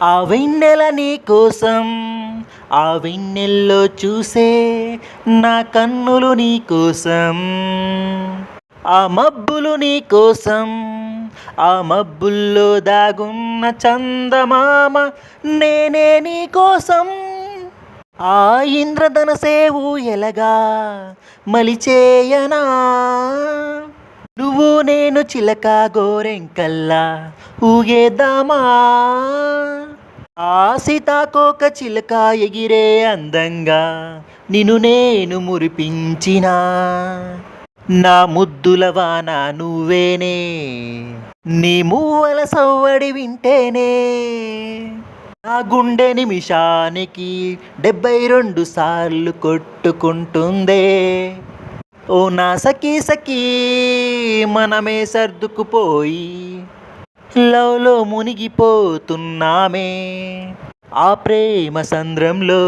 ఆ వెన్నెల నీ కోసం, ఆ వెన్నెల్లో చూసే నా కన్నులు నీ కోసం, ఆ మబ్బులు నీ కోసం, ఆ మబ్బుల్లో దాగున్న చందమామ నేనే నీ కోసం. ఆ ఇంద్రధనసే ఊయలగా మలిచేయనా, నువ్వు నేను చిలక గోరెంకల్లా ఊగేద్దామా. ఆ సీతాకోక చిలక ఎగిరే అందంగా నిన్ను నేను మురిపించిన, నా ముద్దుల వాన నువ్వేనే, నీ మూవల సవ్వడి వింటేనే నా గుండె నిమిషానికి 72 సార్లు కొట్టుకుంటుందే. ఓ నా సఖీ సఖీ, మనమే సర్దుకుపోయి లవ్లో మునిగిపోతున్నామే. ఆ ప్రేమ సంద్రంలో